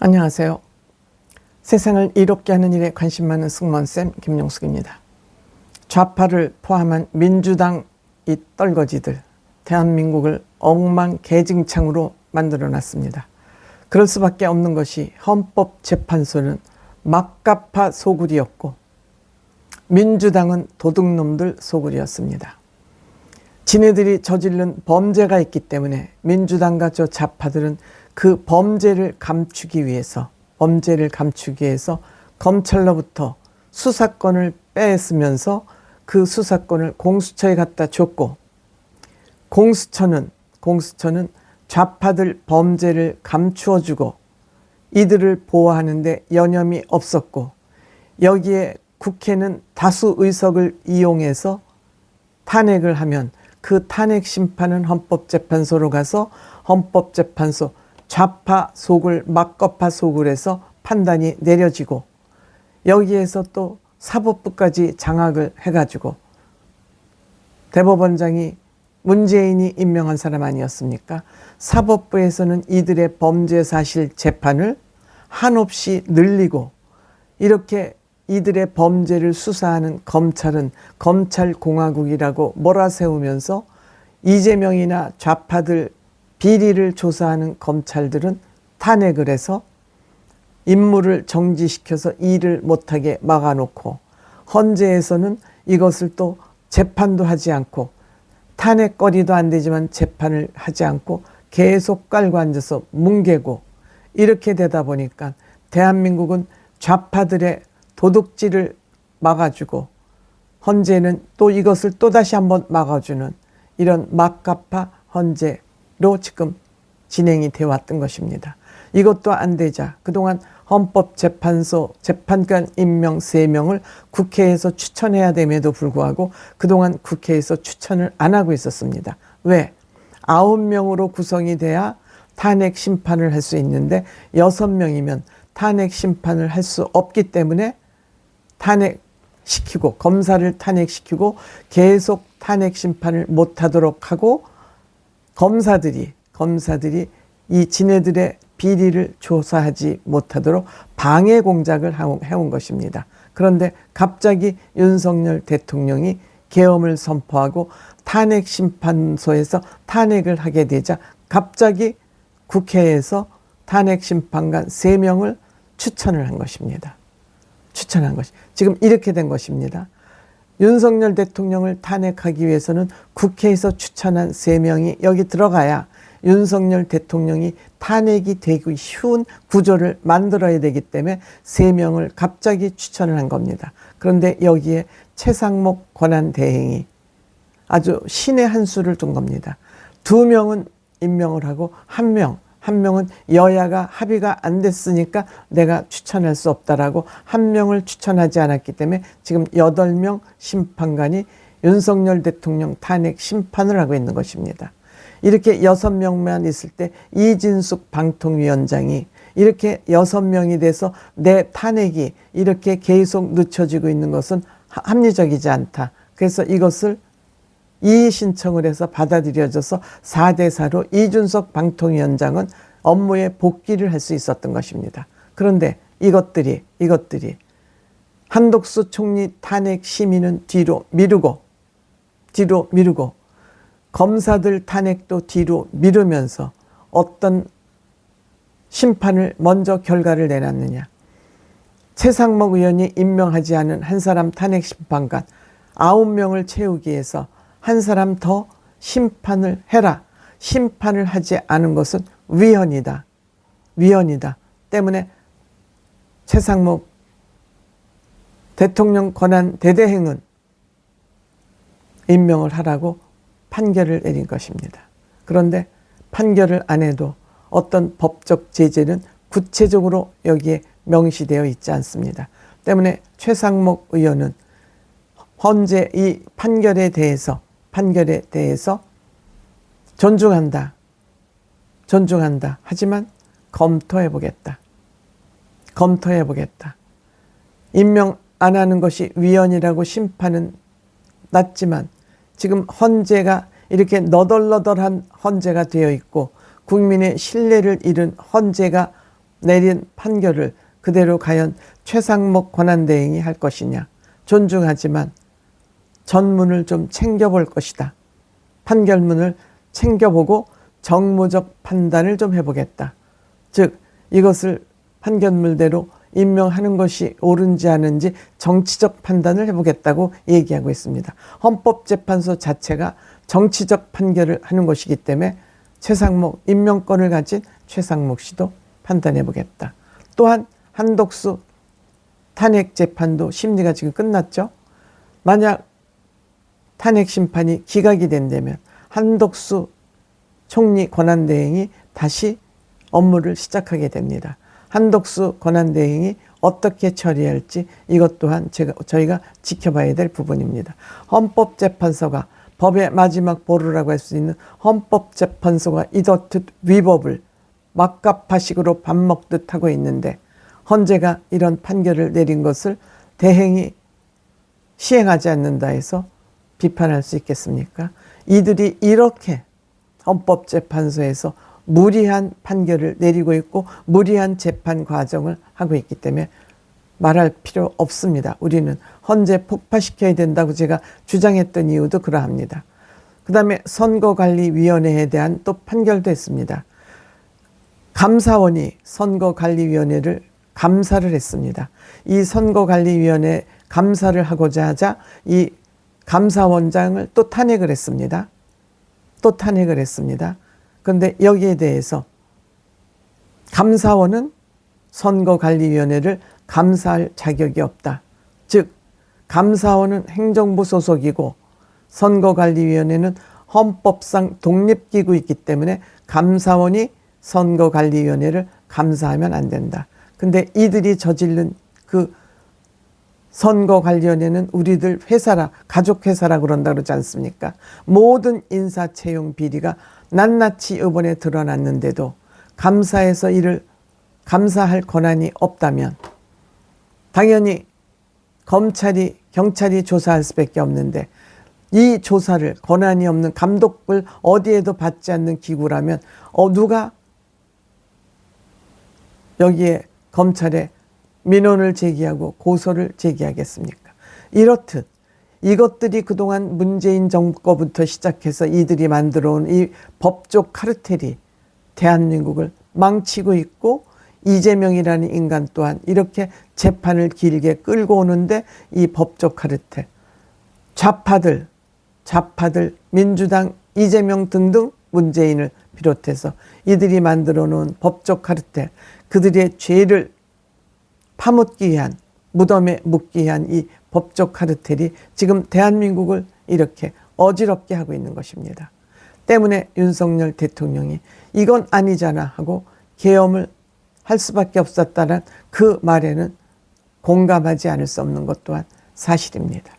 안녕하세요. 세상을 이롭게 하는 일에 관심 많은 승무원쌤 김용숙입니다. 좌파를 포함한 민주당 이 떨거지들, 대한민국을 엉망개진창으로 만들어놨습니다. 그럴 수밖에 없는 것이 헌법재판소는 막가파 소굴이었고 민주당은 도둑놈들 소굴이었습니다. 지네들이 저지른 범죄가 있기 때문에 민주당과 저 좌파들은 그 범죄를 감추기 위해서 검찰로부터 수사권을 빼앗으면서 그 수사권을 공수처에 갖다 줬고, 공수처는 좌파들 범죄를 감추어주고 이들을 보호하는데 여념이 없었고, 여기에 국회는 다수 의석을 이용해서 탄핵을 하면 그 탄핵 심판은 헌법재판소로 가서 헌법재판소 좌파 소굴, 막거파 소굴에서 판단이 내려지고, 여기에서 또 사법부까지 장악을 해가지고 대법원장이 문재인이 임명한 사람 아니었습니까? 사법부에서는 이들의 범죄 사실 재판을 한없이 늘리고, 이렇게 이들의 범죄를 수사하는 검찰은 검찰공화국이라고 몰아세우면서 이재명이나 좌파들 비리를 조사하는 검찰들은 탄핵을 해서 임무를 정지시켜서 일을 못하게 막아놓고, 헌재에서는 이것을 또 재판도 하지 않고, 탄핵거리도 안 되지만 재판을 하지 않고 계속 깔고 앉아서 뭉개고, 이렇게 되다 보니까 대한민국은 좌파들의 도둑질을 막아주고 헌재는 또 이것을 또다시 한번 막아주는 이런 막가파 헌재로 지금 진행이 되어 왔던 것입니다. 이것도 안 되자 그동안 헌법재판소 재판관 임명 3명을 국회에서 추천해야 됨에도 불구하고 그동안 국회에서 추천을 안 하고 있었습니다. 왜? 9명으로 구성이 돼야 탄핵 심판을 할 수 있는데 6명이면 탄핵 심판을 할 수 없기 때문에 탄핵시키고, 검사를 탄핵시키고 계속 탄핵 심판을 못하도록 하고, 검사들이 이 지네들의 비리를 조사하지 못하도록 방해 공작을 해온 것입니다. 그런데 갑자기 윤석열 대통령이 계엄을 선포하고 탄핵 심판소에서 탄핵을 하게 되자 갑자기 국회에서 탄핵 심판관 3명을 추천을 한 것입니다. 지금 이렇게 된 것입니다. 윤석열 대통령을 탄핵하기 위해서는 국회에서 추천한 3명이 여기 들어가야 윤석열 대통령이 탄핵이 되기 쉬운 구조를 만들어야 되기 때문에 3명을 갑자기 추천을 한 겁니다. 그런데 여기에 최상목 권한대행이 아주 신의 한 수를 둔 겁니다. 2명은 임명을 하고 한 명은 여야가 합의가 안 됐으니까 내가 추천할 수 없다라고 1명을 추천하지 않았기 때문에 지금 8명 심판관이 윤석열 대통령 탄핵 심판을 하고 있는 것입니다. 이렇게 6명만 있을 때 이진숙 방통위원장이 이렇게 6명이 돼서 내 탄핵이 이렇게 계속 늦춰지고 있는 것은 합리적이지 않다. 그래서 이것을 이의 신청을 해서 받아들여져서 4대4로 이준석 방통위원장은 업무에 복귀를 할 수 있었던 것입니다. 그런데 이것들이 한덕수 총리 탄핵 심의는 뒤로 미루고 검사들 탄핵도 뒤로 미루면서 어떤 심판을 먼저 결과를 내놨느냐. 최상목 의원이 임명하지 않은 한 사람 탄핵 심판관 9명을 채우기 위해서 한 사람 더 심판을 해라. 심판을 하지 않은 것은 위헌이다. 때문에 최상목 대통령 권한 대대행은 임명을 하라고 판결을 내린 것입니다. 그런데 판결을 안 해도 어떤 법적 제재는 구체적으로 여기에 명시되어 있지 않습니다. 때문에 최상목 의원은 헌재 이 판결에 대해서 존중한다. 하지만 검토해보겠다. 임명 안 하는 것이 위헌이라고 심판은 났지만 지금 헌재가 이렇게 너덜너덜한 헌재가 되어 있고 국민의 신뢰를 잃은 헌재가 내린 판결을 그대로 과연 최상목 권한대행이 할 것이냐. 존중하지만 전문을 좀 챙겨볼 것이다. 판결문을 챙겨보고 정무적 판단을 좀 해보겠다. 즉 이것을 판결문대로 임명하는 것이 옳은지 아닌지 정치적 판단을 해보겠다고 얘기하고 있습니다. 헌법재판소 자체가 정치적 판결을 하는 것이기 때문에 최상목, 임명권을 가진 최상목 씨도 판단해보겠다. 또한 한덕수 탄핵재판도 심리가 지금 끝났죠. 만약 탄핵심판이 기각이 된다면 한덕수 총리 권한대행이 다시 업무를 시작하게 됩니다. 한덕수 권한대행이 어떻게 처리할지 이것 또한 저희가 지켜봐야 될 부분입니다. 헌법재판소가 법의 마지막 보루라고 할 수 있는 헌법재판소가 이렇듯 위법을 막가파식으로 밥 먹듯 하고 있는데 헌재가 이런 판결을 내린 것을 대행이 시행하지 않는다 해서 비판할 수 있겠습니까? 이들이 이렇게 헌법재판소에서 무리한 판결을 내리고 있고 무리한 재판 과정을 하고 있기 때문에 말할 필요 없습니다. 우리는 헌재 폭파시켜야 된다고 제가 주장했던 이유도 그러합니다. 그 다음에 선거관리위원회에 대한 또 판결도 했습니다. 감사원이 선거관리위원회를 감사를 했습니다. 이 선거관리위원회 감사를 하고자 하자 이 감사원장을 또 탄핵을 했습니다. 또 탄핵을 했습니다. 그런데 여기에 대해서 감사원은 선거관리위원회를 감사할 자격이 없다. 즉 감사원은 행정부 소속이고 선거관리위원회는 헌법상 독립기구이기 때문에 감사원이 선거관리위원회를 감사하면 안 된다. 근데 이들이 저지른 그 선거관리위원회는 우리들 회사라, 가족회사라 그런다 그러지 않습니까? 모든 인사채용 비리가 낱낱이 이번에 드러났는데도 감사에서 이를 감사할 권한이 없다면 당연히 검찰이, 경찰이 조사할 수밖에 없는데 이 조사를 권한이 없는 감독을 어디에도 받지 않는 기구라면 누가 여기에 검찰에 민원을 제기하고 고소를 제기하겠습니까? 이렇듯 이것들이 그동안 문재인 정부부터 시작해서 이들이 만들어온 이 법조 카르텔이 대한민국을 망치고 있고 이재명이라는 인간 또한 이렇게 재판을 길게 끌고 오는데 이 법조 카르텔, 좌파들, 민주당, 이재명 등등 문재인을 비롯해서 이들이 만들어 놓은 법조 카르텔, 그들의 죄를 파묻기 위한, 무덤에 묻기 위한 이 법조 카르텔이 지금 대한민국을 이렇게 어지럽게 하고 있는 것입니다. 때문에 윤석열 대통령이 이건 아니잖아 하고 계엄을 할 수밖에 없었다는 그 말에는 공감하지 않을 수 없는 것 또한 사실입니다.